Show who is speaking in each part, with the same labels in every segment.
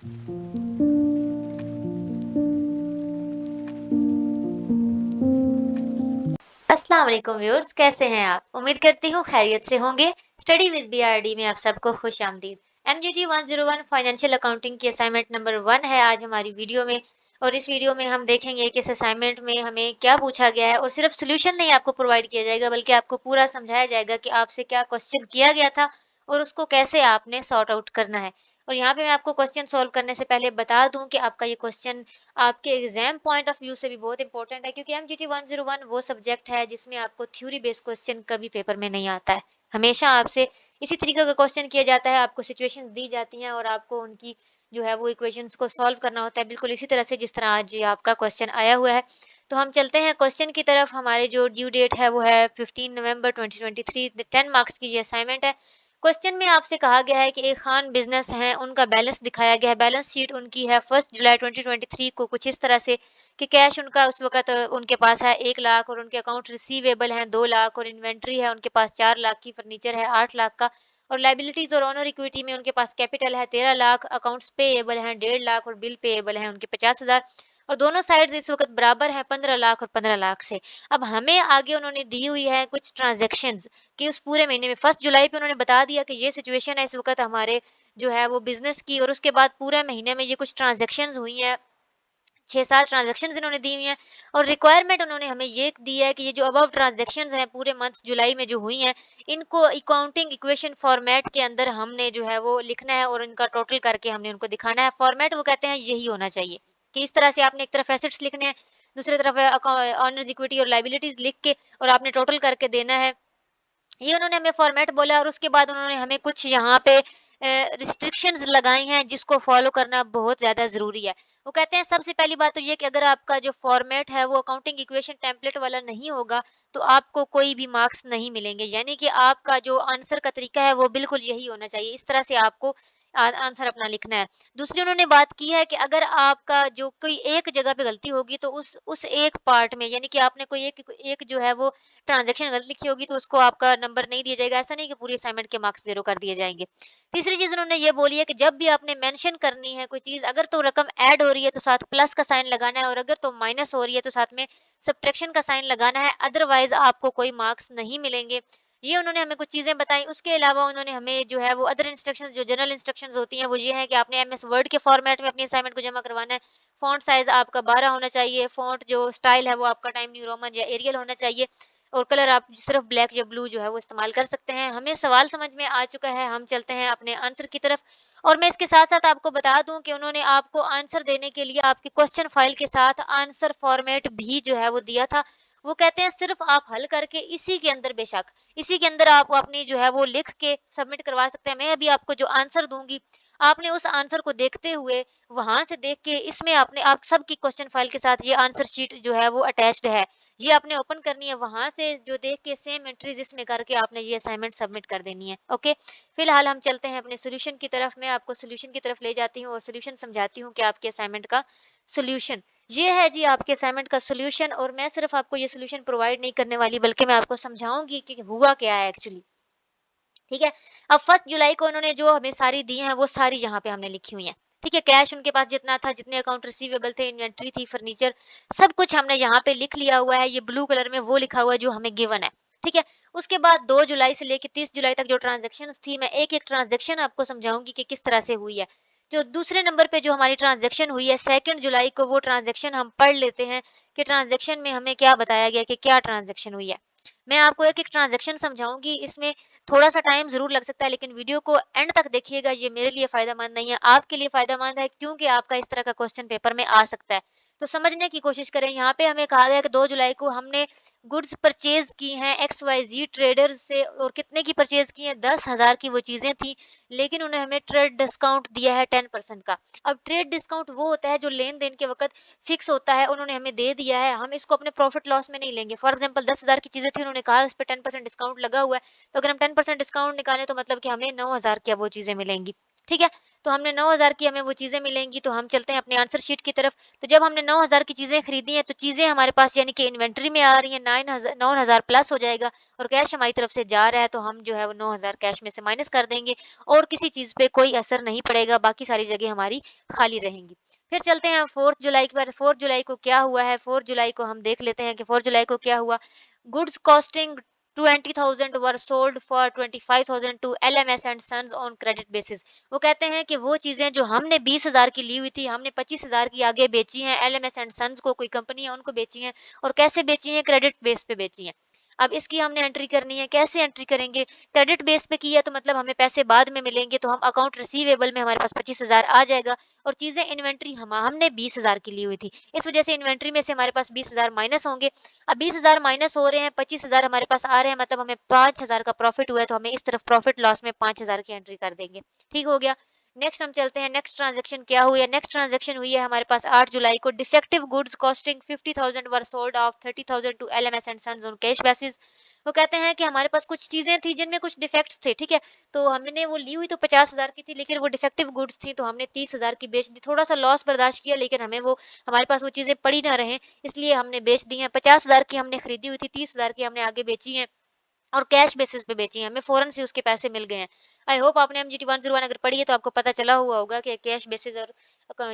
Speaker 1: अस्सलाम वालेकुम व्यूअर्स, कैसे हैं आप? उम्मीद करती हूँ खैरियत से होंगे। स्टडी विद बीआरडी में आप सबको खुश आमदीद। एमजीटी 101 फाइनेंशियल अकाउंटिंग की असाइनमेंट नंबर 1 है आज हमारी वीडियो में। और इस वीडियो में हम देखेंगे कि इस असाइनमेंट में हमें क्या पूछा गया है, और सिर्फ सॉल्यूशन नहीं आपको प्रोवाइड किया जाएगा, बल्कि आपको पूरा समझाया जाएगा कि आपसे क्या क्वेश्चन किया गया था और उसको कैसे आपने सॉर्ट आउट करना है। और यहाँ पे मैं आपको क्वेश्चन सॉल्व करने से पहले बता दूं कि आपका ये क्वेश्चन आपके एग्जाम पॉइंट ऑफ व्यू से भी बहुत इंपॉर्टेंट है, क्योंकि एमजीटी 101 वो सब्जेक्ट है जिसमें आपको थ्योरी बेस्ड क्वेश्चन कभी पेपर में नहीं आता है। हमेशा आपसे इसी तरीके का क्वेश्चन किया जाता है, आपको सिचुएशंस दी जाती हैं और आपको उनकी जो है वो इक्वेशंस को सॉल्व करना होता है, बिल्कुल इसी तरह से जिस तरह आज ये आपका क्वेश्चन आया हुआ है। तो हम चलते हैं क्वेश्चन की तरफ। हमारे जो ड्यू डेट है वो है 15 नवंबर 2023। 10 मार्क्स की ये असाइनमेंट है। क्वेश्चन में आपसे कहा गया है कि एक खान बिजनेस है, उनका बैलेंस दिखाया गया है। बैलेंस शीट उनकी है 1 जुलाई 2023 को कुछ इस तरह से कि कैश उनका उस वक़्त उनके पास है 1 लाख, और उनके अकाउंट रिसीवेबल हैं 2 लाख, और इन्वेंट्री है उनके पास 4 लाख की, फर्नीचर है 8 लाख का, और लायबिलिटीज़ और ओनर इक्विटी में उनके पास कैपिटल है 13 लाख, अकाउंट्स पेएबल हैं 1.5 लाख, और बिल पेएबल हैं उनके 50,000, और दोनों साइड्स इस वक़्त बराबर हैं 15 लाख और 15 लाख से। अब हमें आगे उन्होंने दी हुई है कुछ ट्रांज़ैक्शंस कि उस पूरे महीने में 1 जुलाई पे उन्होंने बता दिया कि ये सिचुएशन है इस वक़्त हमारे जो है वो बिज़नेस की, और उसके बाद पूरे महीने में ये कुछ ट्रांज़ैक्शंस हुई हैं। 6-7 ट्रांज़ैक्शंस इन्होंने दी हुई हैं, और रिक्वायरमेंट उन्होंने हमें ये दी है कि ये जो अबव ट्रांज़ैक्शंस हैं पूरे मंथ जुलाई में जो हुई हैं, इनको अकाउंटिंग इक्वेशन फॉर्मेट के अंदर हमने जो है वो लिखना है, और इनका टोटल करके हमने उनको दिखाना है। फॉर्मेट वो कहते हैं यही होना चाहिए कि इस तरह से आपने एक तरफ एसेट्स लिखने हैं, दूसरी तरफ ओनर्स इक्विटी और लायबिलिटीज़ लिख के और आपने टोटल करके देना है। ये उन्होंने हमें फॉर्मेट बोला, और उसके बाद उन्होंने हमें कुछ यहाँ पे रिस्ट्रिक्शंस लगाई हैं जिसको फॉलो करना बहुत ज़्यादा ज़रूरी है। वो कहते हैं सबसे पहली बात तो ये कि अगर आपका जो फॉर्मेट है वो अकाउंटिंग इक्वेशन टेम्पलेट वाला नहीं होगा, तो आपको कोई भी मार्क्स नहीं मिलेंगे। यानी कि आपका जो आंसर का तरीका है वो बिल्कुल यही होना चाहिए। इस तरह से आपको आंसर अपना लिखना है। दूसरी उन्होंने बात की है कि अगर आपका जो कोई एक जगह पे गलती होगी, तो उस एक पार्ट में, यानी कि आपने कोई एक एक जो है वो ट्रांज़ैक्शन गलत लिखी होगी, तो उसको आपका नंबर नहीं दिया जाएगा। ऐसा नहीं कि पूरी असाइनमेंट के मार्क्स 0 कर दिए जाएँगे। तीसरी चीज़ उन्होंने ये बोली है कि जब भी आपने मेंशन करनी है कोई चीज़, अगर तो रकम ऐड हो रही है तो साथ प्लस का साइन लगाना है, और अगर तो माइनस हो रही है तो साथ में सब्ट्रैक्शन का साइन लगाना है, अदरवाइज़ आपको कोई मार्क्स नहीं मिलेंगे। ये उन्होंने हमें कुछ चीज़ें बताई। उसके अलावा उन्होंने हमें जो है वो अदर इंस्ट्रक्शंस, जो जनरल इंस्ट्रक्शंस होती हैं, वो ये है कि आपने एमएस वर्ड के फॉर्मेट में अपनी असाइनमेंट को जमा करवाना है। फ़ॉन्ट साइज़ आपका 12 होना चाहिए। फ़ॉन्ट जो स्टाइल है वो आपका टाइम न्यू रोमन या एरियल होना चाहिए, और कलर आप सिर्फ ब्लैक या ब्लू जो है वो इस्तेमाल कर सकते हैं। हमें सवाल समझ में आ चुका है, हम चलते हैं अपने आंसर की तरफ। और मैं इसके साथ-साथ आपको बता दूँ कि उन्होंने आपको आंसर देने के लिए आपकी क्वेश्चन फाइल के साथ आंसर फॉर्मेट भी जो है वो दिया था। वो कहते हैं सिर्फ आप हल करके इसी के अंदर, बेशक इसी के अंदर आप अपनी जो है वो लिख के सबमिट करवा सकते हैं। मैं अभी आपको जो आंसर दूँगी, आपने उस आंसर को देखते हुए, वहाँ से देख के, इसमें आपने आप सबकी क्वेश्चन फाइल के साथ ये आंसर शीट जो है वो अटैच्ड है। ये आपने ओपन करनी है, वहाँ से जो देख के सेम एंट्रीज़ इसमें करके आपने ये असाइनमेंट सबमिट कर देनी है। ओके? फिलहाल हम चलते हैं अपने सॉल्यूशन की तरफ। मैं आपको सॉल्यूशन की तरफ ले जाती हूँ और सॉल्यूशन समझाती हूँ कि आपके असाइनमेंट का सॉल्यूशन ये है जी, आपके असाइनमेंट का सॉल्यूशन। और मैं सिर्फ आपको ये सॉल्यूशन प्रोवाइड नहीं करने वाली, बल्कि मैं आपको समझाऊँगी कि हुआ क्या है एक्चुअली। ठीक है? अब 1 जुलाई को उन्होंने जो हमें सारी दी हैं, वो सारी यहाँ पे हमने लिखी हुई हैं। ठीक है? कैश उनके पास जितना था, जितने अकाउंट रिसीवेबल थे, इन्वेंटरी थी, फर्नीचर, सब कुछ हमने यहाँ पे लिख लिया हुआ है। ये ब्लू कलर में वो लिखा हुआ है जो हमें गिवन है। ठीक है? उसके बाद 2 जुलाई से लेके 30 जुलाई तक जो ट्रांज़ैक्शंस थी, मैं एक-एक ट्रांज़ैक्शन आपको समझाऊँगी कि किस तरह से हुई है। जो दूसरे नंबर पे जो हमारी ट्रांज़ैक्शन हुई है 2 जुलाई को, वो ट्रांज़ैक्शन हम पढ़ लेते हैं कि ट्रांज़ैक्शन में हमें क्या बताया गया कि क्या ट्रांज़ैक्शन हुई है। मैं आपको एक-एक ट्रांज़ैक्शन समझाऊँगी। इसमें थोड़ा-सा टाइम ज़रूर लग सकता है, लेकिन वीडियो को एंड तक देखिएगा। ये मेरे लिए फ़ायदेमंद नहीं है, आपके लिए फ़ायदेमंद है, क्योंकि आपका इस तरह का क्वेश्चन पेपर में आ सकता है। तो समझने की कोशिश करें। यहाँ पे हमें कहा गया है कि 2 जुलाई को हमने गुड्स परचेज़ की हैं XYZ ट्रेडर्स से, और कितने की परचेज़ की हैं? 10,000 की वो चीज़ें थी, लेकिन उन्हें हमें ट्रेड डिस्काउंट दिया है 10% का। अब ट्रेड डिस्काउंट वो होता है जो लेन-देन के वक़्त फिक्स होता है, उन्होंने हमें दे दिया है, हम इसको अपने प्रॉफ़िट लॉस में नहीं लेंगे। फॉर एग्ज़ाम्पल 10,000 की चीज़ें थी, उन्होंने कहा उस पे 10% डिस्काउंट लगा हुआ है। तो अगर हम 10% डिस्काउंट निकालें, तो मतलब कि हमें 9,000 की अब वो चीज़ें मिलेंगी। ठीक है। तो हमने 9,000 की हमें वो चीज़ें मिलेंगी, तो हम चलते हैं अपने आंसर शीट की तरफ। तो जब हमने 9,000 की चीज़ें खरीदी हैं, तो चीज़ें हमारे पास यानी कि इन्वेंटरी में आ रही हैं, 9,000 प्लस हो जाएगा और कैश हमारी तरफ से जा रहा है, तो हम जो है वो 9,000 कैश में से माइनस कर देंगे और किसी चीज़ पे कोई असर नहीं पड़ेगा, बाकी सारी जगह हमारी खाली रहेंगी। फिर चलते हैं 4th जुलाई पर। 4th जुलाई को क्या हुआ है, 4th जुलाई को हम देख लेते हैं कि 4th जुलाई को क्या हुआ। Goods costing 20,000 were sold for 25,000 to LMS and sons on credit basis. वो कहते हैं कि वो चीज़ें जो हमने 20,000 की ली हुई थी, हमने 25,000 की आगे बेची हैं, एलएमएस एंड सन्स को कोई कंपनी है उनको बेची हैं और कैसे बेची हैं? क्रेडिट बेस पे बेची हैं। अब इसकी हमने एंट्री करनी है, कैसे एंट्री करेंगे? क्रेडिट बेस पे की है तो मतलब हमें पैसे बाद में मिलेंगे, तो हम अकाउंट रिसीवेबल में हमारे पास 25,000 आ जाएगा और चीज़ें इन्वेंट्री हमने 20,000 की ली हुई थी। इस वजह से इन्वेंट्री में से हमारे पास 20,000 माइनस होंगे। अब 20,000 माइनस हो रहे हैं, 25,000 हमारे पास आ रहे हैं, मतलब हमें 5,000 का प्रॉफिट हुआ है, तो हमें इस तरफ प्रॉफिट लॉस में 5,000 की एंट्री कर देंगे। ठीक हो गया। नेक्स्ट हम चलते हैं, नेक्स्ट ट्रांजैक्शन क्या हुई है? नेक्स्ट ट्रांजैक्शन हुई है हमारे पास 8 जुलाई को। Defective goods costing 50,000 were sold off 30,000 to LMS and sons on cash basis. वो कहते हैं कि हमारे पास कुछ चीजें थी जिनमें कुछ डिफेक्ट्स थे, ठीक है। तो हमने वो ली हुई तो 50,000 की थी, लेकिन वो डिफेक्टिव गुड्स थी, तो हमने 30,000 की बेच दी। थोड़ा सा लॉस बर्दाश्त किया, लेकिन हमें वो हमारे पास वो चीजें पड़ी ना रहे, इसलिए हमने बेच दी हैं। 50,000 की हमने खरीदी हुई थी, 30,000 की हमने आगे बेची हैं और कैश बेसिस पे बेची हैं, हमें फ़ौरन से उसके पैसे मिल गए हैं। आई होप आपने एमजीटी 101 अगर पढ़ी है तो आपको पता चला हुआ होगा कि कैश बेसिस और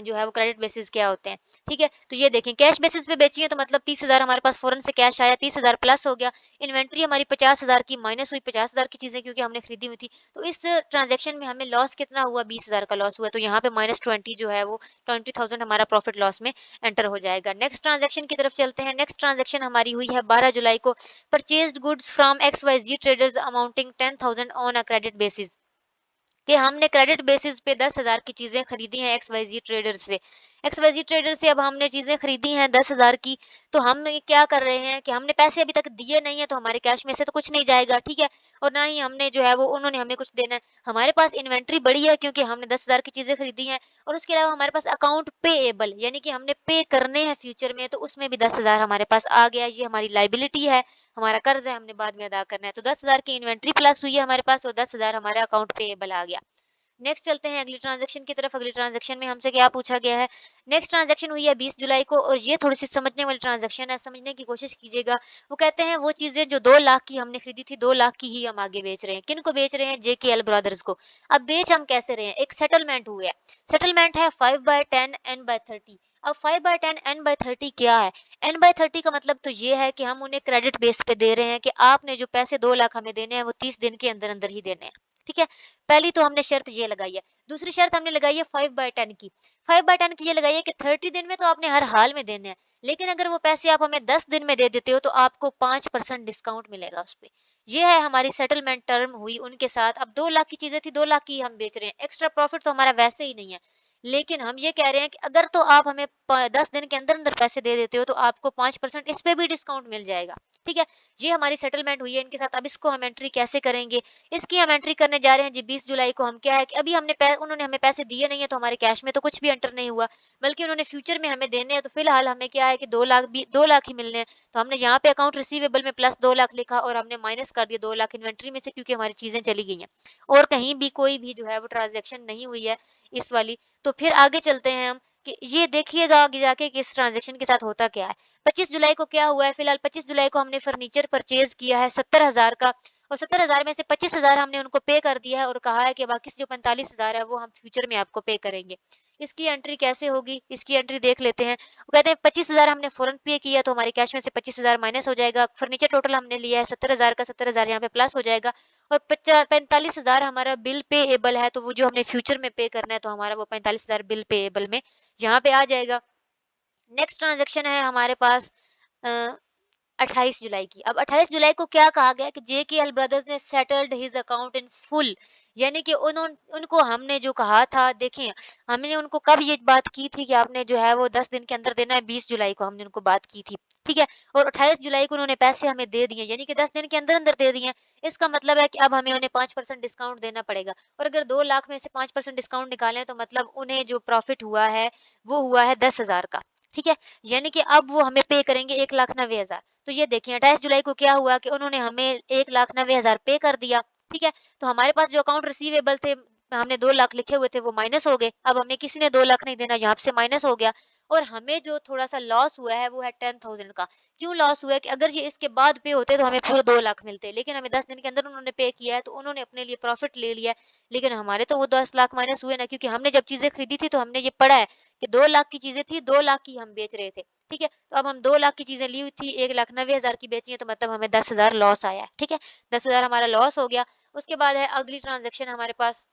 Speaker 1: जो है वो क्रेडिट बेसिस क्या होते हैं, ठीक है? तो ये देखें, कैश बेसिस पे बेची है तो मतलब 30,000 हमारे पास फ़ौरन से कैश आया, 30,000 प्लस हो गया। इन्वेंट्री हमारी 50,000 की माइनस हुई, 50,000 की चीज़ें क्योंकि हमने खरीदी हुई थी। तो इस ट्रांज़ैक्शन में हमें लॉस कितना हुआ? 20,000 का लॉस हुआ। तो यहाँ पे -20 जो है वो 20,000 हमारा प्रॉफिट लॉस में एंटर हो जाएगा। नेक्स्ट ट्रांज़ैक्शन की तरफ चलते हैं। नेक्स्ट ट्रांज़ैक्शन हमारी हुई है 12 जुलाई को। Purchased goods from XYZ traders amounting 10,000 on a credit basis. कि हमने क्रेडिट बेसिस पे 10,000 की चीजें खरीदी हैं एक्सवाईजी ट्रेडर से। एक्सवाईजी ट्रेडर से अब हमने चीजें खरीदी हैं 10,000 की, तो हम ये क्या कर रहे हैं कि हमने पैसे अभी तक दिए नहीं है, तो हमारे कैश में से तो कुछ नहीं जाएगा, ठीक है। और ना ही हमने जो है वो उन्होंने हमें कुछ देना है। हमारे पास इन्वेंट्री बड़ी है क्योंकि हमने 10,000 की चीजें खरीदी हैं और उसके अलावा हमारे पास अकाउंट पेएबल यानी कि हमने पे करने हैं फ्यूचर में, तो उसमें भी 10,000 हमारे पास आ गया। ये हमारी लाइबिलिटी है, हमारा कर्ज है, हमने बाद में अदा करना है। तो 10,000 की इन्वेंट्री प्लस हुई है हमारे पास और 10,000 हमारे अकाउंट पेएबल आ गया। नेक्स्ट चलते हैं अगली ट्रांजैक्शन की तरफ। अगली ट्रांजैक्शन में हमसे क्या पूछा गया है? नेक्स्ट ट्रांजैक्शन हुई है 20 जुलाई को और ये थोड़ी-सी समझने वाली ट्रांजैक्शन है, समझने की कोशिश कीजिएगा। वो कहते हैं वो चीज़ें जो 2 लाख की हमने खरीदी थी, 2 लाख की ही हम आगे बेच रहे हैं। किनको बेच रहे हैं? जेकेएल ब्रदर्स को। अब बेच हम कैसे रहे हैं? एक सेटलमेंट हुआ है। सेटलमेंट है 5/10 N/30। अब 5/10 N/30 क्या है? N/30 का मतलब तो ये है कि हम उन्हें क्रेडिट बेस पे दे रहे हैं कि आपने जो पैसे 2 लाख हमें देने हैं, वो 30 दिन के अंदर-अंदर ही देने हैं। ठीक है? पहली तो हमने शर्त ये लगाई है। दूसरी शर्त हमने लगाई है 5/10 की। 5/10 की ये लगाई है कि 30 दिन में तो आपने हर हाल में देने हैं। लेकिन अगर वो पैसे आप हमें 10 दिन में दे देते हो तो आपको 5% डिस्काउंट मिलेगा उस पे। ये है हमारी सेटलमेंट टर्म हुई उनके साथ। अब 2 लाख की चीज़ें थी, 2 लाख की हम बेच रहे हैं। एक्स्ट्रा प्रॉफिट तो हमारा वैसे ही नहीं है। लेकिन हम ये कह रहे हैं कि अगर तो आप हमें 10 दिन के अंदर-अंदर पैसे दे देते हो तो आपको 5% इस पे भी डिस्काउंट मिल जाएगा। ठीक है? ये हमारी सेटलमेंट हुई है इनके साथ। अब इसको हम एंट्री कैसे करेंगे? इसकी हम एंट्री करने जा रहे हैं जी 20 जुलाई को। हम क्या है कि अभी उन्होंने हमें पैसे दिए नहीं है, तो हमारे कैश में तो कुछ भी एंटर नहीं हुआ, बल्कि उन्होंने फ्यूचर में हमें देने हैं। तो फिलहाल हमें क्या है कि 2 लाख ही मिलने हैं। तो हमने यहाँ पे अकाउंट रिसीवेबल में प्लस 2 लाख लिखा और हमने माइनस कर दिया 2 लाख इन्वेंट्री में से, क्योंकि हमारी चीजें चली गई हैं और कहीं भी कोई भी जो है वो ट्रांजेक्शन नहीं हुई है इस वाली। तो फिर आगे चलते हैं हम कि ये देखिएगा आगे जाके कि इस ट्रांजेक्शन के साथ होता क्या है। 25 जुलाई को क्या हुआ है? फिलहाल 25 जुलाई को हमने फर्नीचर परचेज किया है 70,000 का और 70,000 में से 25,000 हमने उनको पे कर दिया है और कहा है कि बाकी से जो 45,000 है वो हम फ्यूचर में आपको पे करेंगे। इसकी एंट्री कैसे होगी? इसकी एंट्री देख लेते हैं। वो कहते हैं 25,000 हमने फ़ौरन पे किया तो हमारे कैश में से 25,000 माइनस हो जाएगा। फर्नीचर टोटल हमने लिया है 70,000 का, 70,000 यहाँ पे प्लस हो जाएगा और 45,000 हमारा बिल पेएबल है, तो वो जो हमने फ्यूचर में पे करना है तो हमारा वो 45,000 बिल पेएबल में यहाँ पे आ जाएगा। नेक्स्ट ट्रांज़ैक्शन है हमारे पास अ 28 जुलाई की। अब 28 जुलाई को क्या कहा गया कि जेकेएल ब्रदर्स ने settled his account in full, यानी कि उनको हमने जो कहा था, देखें हमने उनको कब ये बात की थी कि आपने जो है वो 10 दिन के अंदर देना है, 20 जुलाई को हमने उनको बात की थी, ठीक है। और 28 जुलाई को उन्होंने पैसे हमें दे दिए, यानी कि 10 दिन के अंदर अंदर दे दिए। इसका मतलब है कि अब हमें उन्हें 5% डिस्काउंट देना पड़ेगा और अगर 2 लाख में से 5% डिस्काउंट निकालें तो मतलब उन्हें जो प्रॉफिट हुआ है वो हुआ है 10,000 का, ठीक है। यानी कि अब वो हमें पे करेंगे 1,90,000। तो ये देखिए 28 जुलाई को क्या हुआ कि उन्होंने हमें 1,90,000 पे कर दिया, ठीक है। तो हमारे पास जो अकाउंट रिसीवेबल थे हमने 2 लाख लिखे हुए थे वो माइनस हो गए। अब हमें किसी ने 2 लाख नहीं देना, यहाँ से माइनस हो गया और हमें जो थोड़ा-सा लॉस हुआ है वो है 10,000 का। क्यों लॉस हुआ है कि अगर ये इसके बाद पे होते तो हमें पूरे 2 लाख मिलते। लेकिन हमें 10 दिन के अंदर उन्होंने पे किया है तो उन्होंने अपने लिए प्रॉफिट ले लिया है। लेकिन हमारे तो वो 10 लाख माइनस हुए ना, क्योंकि हमने जब चीज़ें खरीदी थी तो हमने ये पढ़ा है कि 2 लाख की चीज़ें थी, 2 लाख की हम बेच रहे थे। ठीक है? तो अब हम 2 लाख की चीज़ें ली हुई थी, 1,90,000 की बेची है तो मतलब हमें 10,000 लॉस आया है। ठीक है? 10,000 हमारा लॉस हो गया। उसके बाद है अगली ट्रांज़ैक्शन हमारे पास।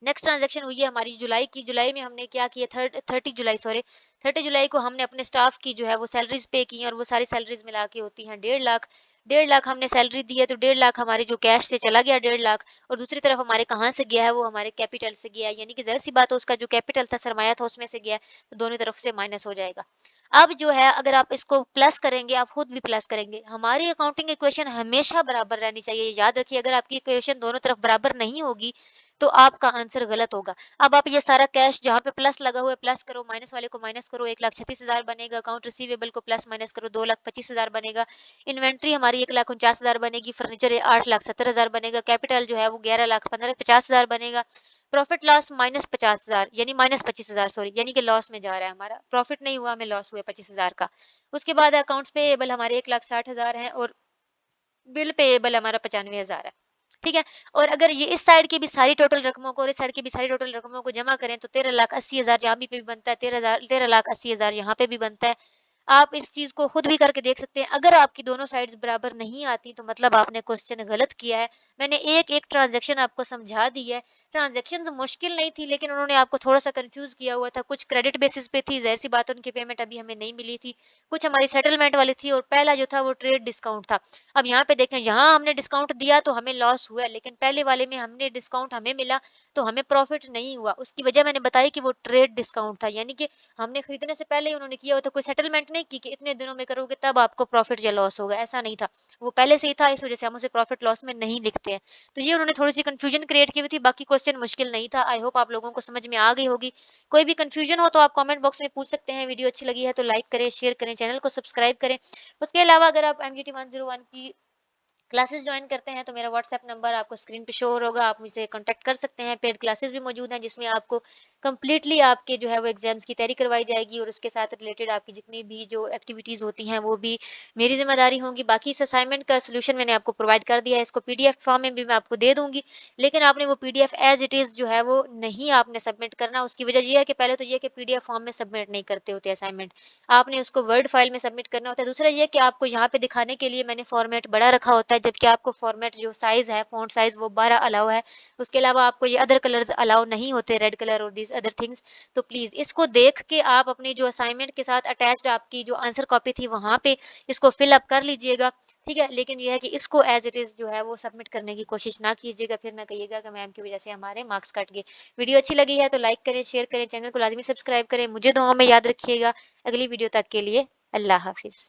Speaker 1: नेक्स्ट ट्रांज़ैक्शन हुई है हमारी जुलाई की। जुलाई में हमने क्या किया, 30 जुलाई को हमने अपने स्टाफ की जो है वो सैलरीज़ पे की हैं और वो सारी सैलरीज़ मिला के होती हैं 1.5 लाख। 1.5 लाख हमने सैलरी दी है तो 1.5 लाख हमारे जो कैश से चला गया 1.5 लाख, और दूसरी तरफ हमारे कहाँ से गया है, वो हमारे कैपिटल से गया है। यानी कि ज़ाहिर-सी बात है उसका जो कैपिटल था, सरमाया था, उसमें से गया है, तो दोनों तरफ से माइनस हो जाएगा। अब जो है अगर आप इसको प्लस करेंगे, आप खुद भी प्लस करेंगे। हमारी अकाउंटिंग इक्वेशन हमेशा बराबर रहनी चाहिए। याद रखिए, अगर आपकी इक्वेशन दोनों तरफ बराबर नहीं होगी तो आपका आंसर गलत होगा। अब आप ये सारा कैश जहाँ पे प्लस लगा हुआ है प्लस करो, माइनस वाले को माइनस करो, 1,36,000 बनेगा। अकाउंट रिसीवेबल को प्लस माइनस करो, 2,25,000 बनेगा। इन्वेंट्री हमारी 1,49,000 बनेगी। फर्नीचर 8,70,000 बनेगा। कैपिटल जो है वो 11,50,000 बनेगा। प्रॉफिट लॉस माइनस 50,000 यानी माइनस 25,000, सॉरी, यानी कि लॉस में जा रहा है हमारा। प्रॉफिट नहीं हुआ, हमें लॉस हुआ 25,000 का। उसके बाद अकाउंट्स पेएबल हमारे 1,60,000 हैं और बिल पेएबल हमारा 95,000 है। ठीक है? और अगर ये इस साइड की भी सारी टोटल रकमों को और इस साइड की भी सारी टोटल रकमों को जमा करें तो 13,80,000 यहाँ भी पे भी बनता है, 13,80,000 यहाँ पे भी बनता है। आप इस चीज़ को खुद भी करके देख सकते हैं। अगर आपकी दोनों साइड्स बराबर नहीं आती तो मतलब आपने क्वेश्चन गलत किया है। मैंने एक-एक ट्रांज़ैक्शन आपको समझा दी है। ट्रांज़ैक्शंस मुश्किल नहीं थी, लेकिन उन्होंने आपको थोड़ा-सा कन्फ्यूज़ किया हुआ था। कुछ क्रेडिट बेसिस पे थी, ज़ाहिर-सी बात है उनकी पेमेंट अभी हमें नहीं मिली थी। कुछ हमारी सेटलमेंट वाली थी और पहला जो था वो ट्रेड डिस्काउंट था। अब यहाँ पे देखें, यहाँ हमने डिस्काउंट दिया तो हमें लॉस हुआ, लेकिन पहले वाले में हमने डिस्काउंट हमें मिला तो हमें प्रॉफिट नहीं हुआ। उसकी वजह मैंने बताई कि वो ट्रेड डिस्काउंट था, यानी कि हमने खरीदने से पहले ही उन्होंने किया हुआ था। कोई सेटलमेंट नहीं की कि इतने दिनों में करोगे तब आपको प्रॉफिट या लॉस होगा, ऐसा नहीं था। वो पहले से ही था, इस वजह से हम उसे प्रॉफिट लॉस में नहीं लिखते हैं। तो ये उन्होंने थोड़ी सी कंफ्यूजन क्रिएट की हुई थी, बाकी क्वेश्चन मुश्किल नहीं था। आई होप आप लोगों को समझ में आ गई होगी। कोई भी कंफ्यूजन हो तो आप कमेंट बॉक्स में पूछ सकते हैं। वीडियो अच्छी लगी है तो लाइक करें, शेयर करें, चैनल को सब्सक्राइब करें। उसके अलावा अगर आप एमजीटी 101 की क्लासेस ज्वाइन करते हैं तो मेरा व्हाट्सएप नंबर आपको स्क्रीन पे शो हो रहा होगा, आप मुझसे कांटेक्ट कर सकते हैं। पेड क्लासेस भी मौजूद हैं जिसमें आपको कंप्लीटली आपके जो है वो एग्जाम्स की तैयारी करवाई जाएगी और उसके साथ रिलेटेड आपकी जितनी भी जो एक्टिविटीज होती हैं वो भी मेरी जिम्मेदारी होंगी। बाकी इस असाइनमेंट का सोल्यूशन मैंने आपको प्रोवाइड कर दिया है, इसको पीडीएफ फॉर्म में भी मैं आपको दे दूंगी, लेकिन आपने वो पीडीएफ एज इट इज जो है वो नहीं आपने सबमिट करना। उसकी वजह ये है कि पहले तो ये कि पीडीएफ फॉर्म में सबमिट नहीं करते होते असाइनमेंट, आपने उसको वर्ड फाइल में सबमिट करना होता है। दूसरा ये कि आपको यहाँ पे दिखाने के लिए मैंने फॉर्मेट बड़ा रखा होता है, जबकि आपको फॉर्मेट जो साइज़ है, फ़ॉन्ट साइज़ वो 12 अलाउ है। उसके अलावा आपको ये अदर कलर्स अलाउ नहीं होते, रेड कलर और दीज़ अदर थिंग्स। तो प्लीज़ इसको देख के आप अपनी जो असाइनमेंट के साथ अटैच्ड आपकी जो आंसर कॉपी थी वहाँ पे इसको फिल अप कर लीजिएगा, ठीक है? लेकिन ये है कि इसको एज़ इट इज़ जो है वो सबमिट करने की कोशिश ना कीजिएगा, फिर ना कहिएगा कि मैम की वज़ह से हमारे मार्क्स कट गए। वीडियो अच्छी लगी है तो लाइक करें, शेयर करें, चैनल को लाज़मी सब्सक्राइब करें। मुझे दुआओं में याद रखिएगा। अगली वीडियो तक के लिए अल्लाह हाफ़िज़।